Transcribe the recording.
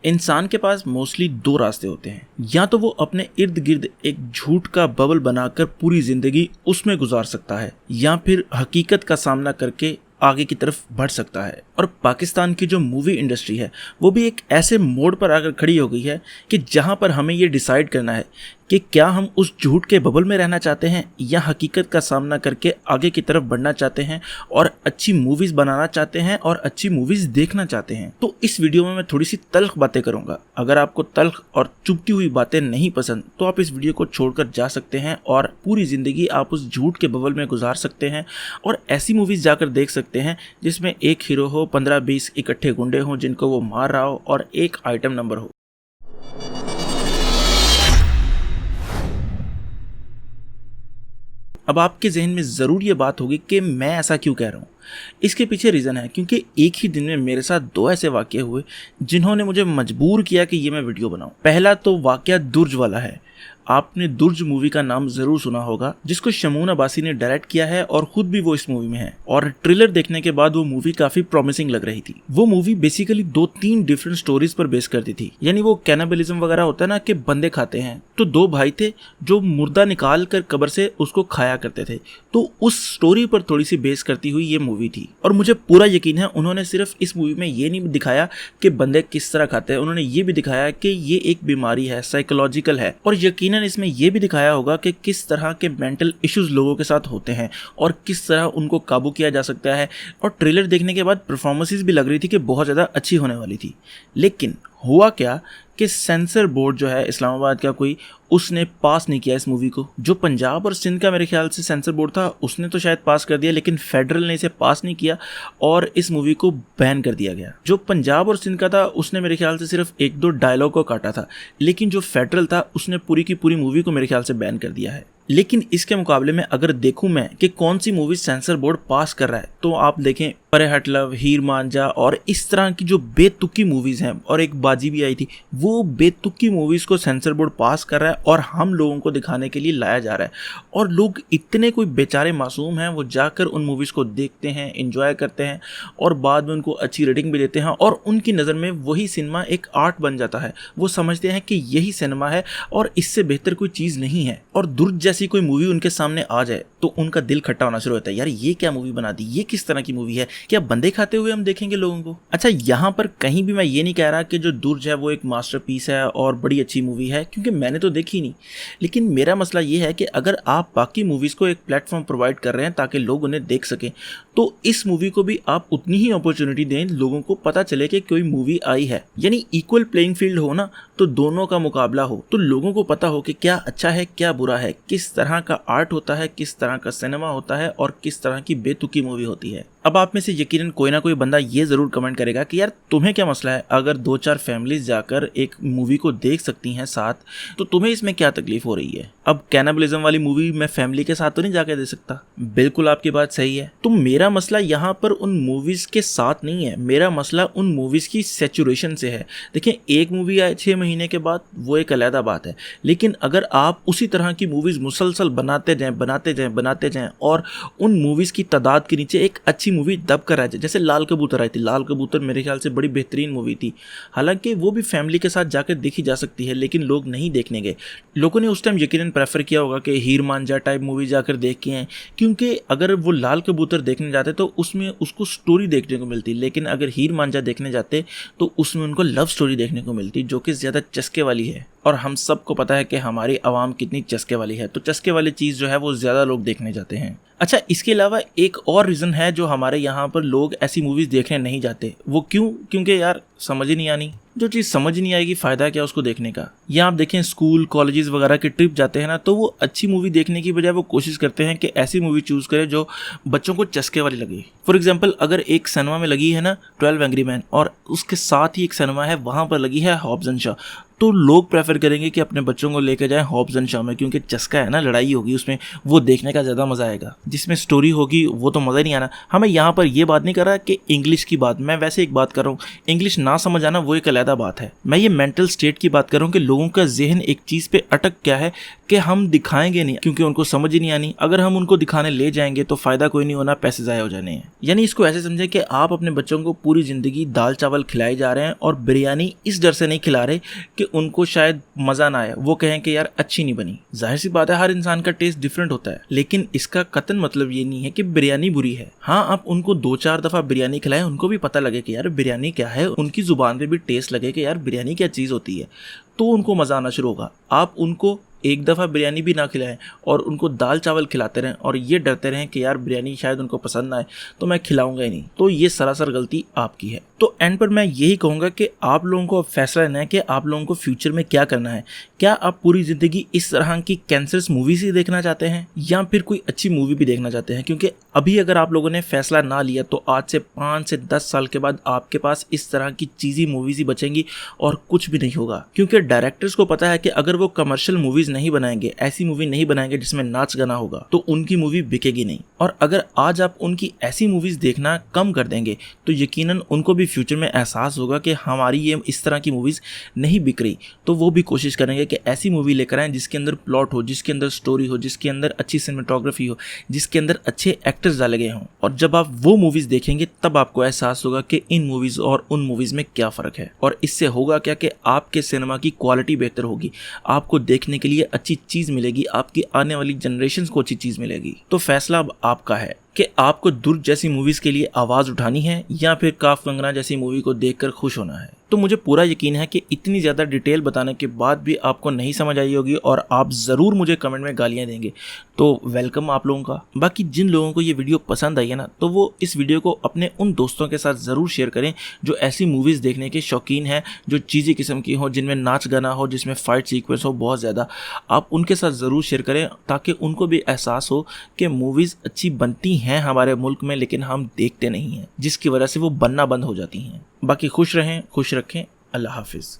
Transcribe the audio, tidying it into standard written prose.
इंसान के पास मोस्टली दो रास्ते होते हैं, या तो वो अपने इर्द गिर्द एक झूठ का बबल बनाकर पूरी जिंदगी उसमें गुजार सकता है, या फिर हकीकत का सामना करके आगे की तरफ बढ़ सकता है। और पाकिस्तान की जो मूवी इंडस्ट्री है वो भी एक ऐसे मोड़ पर आकर खड़ी हो गई है कि जहां पर हमें ये डिसाइड करना है कि क्या हम उस झूठ के बबल में रहना चाहते हैं या हकीकत का सामना करके आगे की तरफ बढ़ना चाहते हैं और अच्छी मूवीज़ बनाना चाहते हैं और अच्छी मूवीज़ देखना चाहते हैं। तो इस वीडियो में मैं थोड़ी सी तल्ख बातें करूंगा। अगर आपको तल्ख और चुभती हुई बातें नहीं पसंद तो आप इस वीडियो को छोड़कर जा सकते हैं और पूरी ज़िंदगी आप उस झूठ के बबल में गुजार सकते हैं और ऐसी मूवीज़ जाकर देख सकते हैं जिसमें एक हीरो हो, 15-20 इकट्ठे गुंडे हों जिनको वो मार रहा हो और एक आइटम नंबर हो। अब आपके जहन में ज़रूर ये बात होगी कि मैं ऐसा क्यों कह रहा हूँ। इसके पीछे रीज़न है क्योंकि एक ही दिन में मेरे साथ दो ऐसे वाक़ये हुए जिन्होंने मुझे मजबूर किया कि ये मैं वीडियो बनाऊँ। पहला तो वाक़या दुर्ज वाला है। आपने दुर्ज मूवी का नाम ज़रूर सुना होगा, जिसको शमून अब्बासी ने डायरेक्ट किया है और ख़ुद भी वो इस मूवी में है। और ट्रेलर देखने के बाद वो मूवी काफ़ी प्रॉमिसिंग लग रही थी। वो मूवी बेसिकली 2-3 डिफरेंट स्टोरीज पर बेस करती थी। यानी वो कैनिबलिज्म वगैरह होता है ना कि बंदे खाते हैं, तो दो भाई थे जो मुर्दा निकाल कर कब्र से उसको खाया करते थे। तो उस स्टोरी पर थोड़ी सी बेस करती हुई ये मूवी थी। और मुझे पूरा यकीन है उन्होंने सिर्फ इस मूवी में ये नहीं दिखाया कि बंदे किस तरह खाते हैं, उन्होंने ये भी दिखाया कि ये एक बीमारी है, साइकोलॉजिकल है। और यकीनन इसमें यह भी दिखाया होगा कि किस तरह के मेंटल इश्यूज लोगों के साथ होते हैं और किस तरह उनको काबू किया जा सकता है। और ट्रेलर देखने के बाद परफॉर्मेंसेस भी लग रही थी कि बहुत ज़्यादा अच्छी होने वाली थी। लेकिन हुआ क्या कि सेंसर बोर्ड जो है इस्लामाबाद का कोई, उसने पास नहीं किया इस मूवी को। जो पंजाब और सिंध का मेरे ख्याल से सेंसर बोर्ड था उसने तो शायद पास कर दिया, लेकिन फेडरल ने इसे पास नहीं किया और इस मूवी को बैन कर दिया गया। जो पंजाब और सिंध का था उसने मेरे ख्याल से सिर्फ 1-2 डायलॉग को काटा था, लेकिन जो फेडरल था उसने पूरी की पूरी मूवी को मेरे ख्याल से बैन कर दिया है। लेकिन इसके मुकाबले में अगर देखूं मैं कि कौन सी मूवी सेंसर बोर्ड पास कर रहा है, तो आप देखें परे हट लव, हीर मांझा और इस तरह की जो बेतुकी मूवीज़ हैं, और एक बाजी भी आई थी, वो बेतुकी मूवीज़ को सेंसर बोर्ड पास कर रहा है और हम लोगों को दिखाने के लिए लाया जा रहा है। और लोग इतने कोई बेचारे मासूम हैं, वो जाकर उन मूवीज़ को देखते हैं, एंजॉय करते हैं और बाद में उनको अच्छी रेटिंग भी देते हैं और उनकी नज़र में वही सिनेमा एक आर्ट बन जाता है। वो समझते हैं कि यही सिनेमा है और इससे बेहतर कोई चीज़ नहीं है। और दुर्ज जैसी कोई मूवी उनके सामने आ जाए तो उनका दिल खट्टा होना शुरू होता है, यार ये क्या मूवी बना दी, ये किस तरह की मूवी है, क्या बंदे खाते हुए हम देखेंगे लोगों को। अच्छा, यहाँ पर कहीं भी मैं ये नहीं कह रहा कि जो दुर्ज है वो एक मास्टरपीस है और बड़ी अच्छी मूवी है, क्योंकि मैंने तो देखी नहीं। लेकिन मेरा मसला ये है कि अगर आप बाकी मूवीज़ को एक प्लेटफॉर्म प्रोवाइड कर रहे हैं ताकि लोग उन्हें देख सकें, तो इस मूवी को भी आप उतनी ही अपॉर्चुनिटी दें, लोगों को पता चले कि कोई मूवी आई है। यानी इक्वल प्लेइंग फील्ड हो ना, तो दोनों का मुकाबला हो, तो लोगों को पता हो कि क्या अच्छा है क्या बुरा है, किस तरह का आर्ट होता है, किस तरह का सिनेमा होता है और किस तरह की बेतुकी मूवी होती है। अब आप में से यकीनन कोई ना कोई बंदा ये ज़रूर कमेंट करेगा कि यार तुम्हें क्या मसला है, अगर 2-4 फैमिलीज जाकर एक मूवी को देख सकती हैं साथ, तो तुम्हें इसमें क्या तकलीफ हो रही है। अब कैनिबलिज्म वाली मूवी मैं फैमिली के साथ तो नहीं जाकर दे सकता। बिल्कुल आपकी बात सही है। तो मेरा मसला यहाँ पर उन मूवीज़ के साथ नहीं है, मेरा मसला उन मूवीज़ की सैचुरेशन से है। देखिए, एक मूवी आए 6 महीने के बाद वो एक अलग बात है, लेकिन अगर आप उसी तरह की मूवीज़ मुसलसल बनाते जाएं और उन मूवीज़ की तादाद के नीचे एक अच्छी मूवी दब कर आ जाए, जैसे लाल कबूतर आई थी। लाल कबूतर मेरे ख्याल से बड़ी बेहतरीन मूवी थी, हालांकि वो भी फैमिली के साथ जाकर देखी जा सकती है, लेकिन लोग नहीं देखने गए। लोगों ने उस टाइम यकीनन प्रेफर किया होगा कि हीर मांझा टाइप मूवी जाकर देख के हैं, क्योंकि अगर वो लाल कबूतर देखने जाते तो उसमें उसको स्टोरी देखने को मिलती, लेकिन अगर हीर मांझा देखने जाते तो उसमें उनको लव स्टोरी देखने को मिलती, जो कि ज़्यादा चस्के वाली है। और हम सबको पता है कि हमारी आवाम कितनी चस्के वाली है, तो चस्के वाली चीज़ जो है वो ज़्यादा लोग देखने जाते हैं। अच्छा, इसके अलावा एक और रीज़न है जो हमारे यहाँ पर लोग ऐसी मूवीज़ देखने नहीं जाते। वो क्यों? क्योंकि यार समझ ही नहीं आनी। जो चीज़ समझ नहीं आएगी फ़ायदा क्या उसको देखने का। या आप देखें स्कूल कॉलेजेस वगैरह के ट्रिप जाते हैं ना, तो वो अच्छी मूवी देखने की बजाय वो कोशिश करते हैं कि ऐसी मूवी चूज़ करें जो बच्चों को चस्के वाली लगे। फॉर एग्जांपल, अगर एक सिनेमा में लगी है ना 12 एंग्री मैन और उसके साथ ही एक सिनेमा है वहाँ पर लगी है हॉब्स एंड शॉ, तो लोग प्रेफर करेंगे कि अपने बच्चों को लेकर जाएं हॉब्स एंड शॉ में, क्योंकि चस्का है ना, लड़ाई होगी उसमें, वो देखने का ज़्यादा मज़ा आएगा। जिसमें स्टोरी होगी वो तो मज़ा नहीं आना। हमें यहाँ पर ये बात नहीं कर रहा कि इंग्लिश की बात, मैं वैसे एक बात कर रहा हूँ, इंग्लिश ना समझ आना वो एक अलग बाकायदा बात है। मैं ये मेंटल स्टेट की बात कर रहा हूँ कि लोगों का जहन एक चीज पे अटक क्या है कि हम दिखाएंगे नहीं क्योंकि उनको समझ ही नहीं आनी। अगर हम उनको दिखाने ले जाएंगे तो फायदा कोई नहीं होना, पैसे जाया हो जाने हैं। यानी इसको ऐसे समझे कि आप अपने बच्चों को पूरी जिंदगी दाल चावल खिलाए जा रहे हैं और बिरयानी इस डर से नहीं खिला रहे कि उनको शायद मजा ना आए, वो कहें कि यार अच्छी नहीं बनी। जाहिर सी बात है, हर इंसान का टेस्ट डिफरेंट होता है, लेकिन इसका कतन मतलब ये नहीं है कि बिरयानी बुरी है। हाँ, आप उनको 2-4 दफा बिरयानी खिलाएं, उनको भी पता लगे कि यार बिरयानी क्या है, उनकी जुबान पे भी टेस्ट लगे कि यार बिरयानी क्या चीज़ होती है, तो उनको मज़ा आना शुरू होगा। आप उनको एक दफ़ा बिरयानी भी ना खिलाएं और उनको दाल चावल खिलाते रहें और ये डरते रहें कि यार बिरयानी शायद उनको पसंद ना आए तो मैं खिलाऊंगा ही नहीं, तो ये सरासर गलती आपकी है। तो एंड पर मैं यही कहूँगा कि आप लोगों को फैसला लेना है कि आप लोगों को फ्यूचर में क्या करना है। क्या आप पूरी ज़िंदगी इस तरह की कैंसरस मूवीज़ ही देखना चाहते हैं या फिर कोई अच्छी मूवी भी देखना चाहते हैं? क्योंकि अभी अगर आप लोगों ने फैसला ना लिया तो आज से 5 से 10 साल के बाद आपके पास इस तरह की चीज़ी मूवीज़ ही बचेंगी और कुछ भी नहीं होगा। क्योंकि डायरेक्टर्स को पता है कि अगर वो कमर्शियल मूवीज़ नहीं बनाएंगे, ऐसी मूवी नहीं बनाएंगे जिसमें नाच गाना होगा, तो उनकी मूवी बिकेगी नहीं। और अगर आज आप उनकी ऐसी मूवीज़ देखना कम कर देंगे तो यकीनन उनको भी फ्यूचर में एहसास होगा कि हमारी ये इस तरह की मूवीज़ नहीं बिक रही, तो वो भी कोशिश करेंगे कि ऐसी मूवी लेकर आएँ जिसके अंदर प्लॉट हो, जिसके अंदर स्टोरी हो, जिसके अंदर अच्छी सिनेमेटोग्राफी हो, जिसके अंदर अच्छे एक्टर्स डाले गए हों। और जब आप वो मूवीज़ देखेंगे तब आपको एहसास होगा कि इन मूवीज़ और उन मूवीज़ में क्या फ़र्क है। और इससे होगा क्या कि आपके सिनेमा की क्वालिटी बेहतर होगी, आपको देखने के लिए अच्छी चीज़ मिलेगी, आपकी आने वाली जनरेशन को अच्छी चीज़ मिलेगी। तो फैसला अब आपका है कि आपको दुर्ग जैसी मूवीज़ के लिए आवाज़ उठानी है या फिर काफ कंगना जैसी मूवी को देखकर खुश होना है। तो मुझे पूरा यकीन है कि इतनी ज़्यादा डिटेल बताने के बाद भी आपको नहीं समझ आई होगी और आप ज़रूर मुझे कमेंट में गालियाँ देंगे, तो वेलकम आप लोगों का। बाकी जिन लोगों को ये वीडियो पसंद आई है ना, तो वो इस वीडियो को अपने उन दोस्तों के साथ ज़रूर शेयर करें जो ऐसी मूवीज़ देखने के शौकीन हैं, जो चीज़ी किस्म की हो, जिनमें नाच गाना हो, जिसमें फ़ाइट सीक्वेंस हो बहुत ज़्यादा। आप उनके साथ ज़रूर शेयर करें ताकि उनको भी एहसास हो कि मूवीज़ अच्छी बनती हैं हमारे मुल्क में, लेकिन हम देखते नहीं हैं, जिसकी वजह से वो बनना बंद हो जाती हैं। बाकी खुश रहें, खुश रखें। अल्लाह हाफिज़।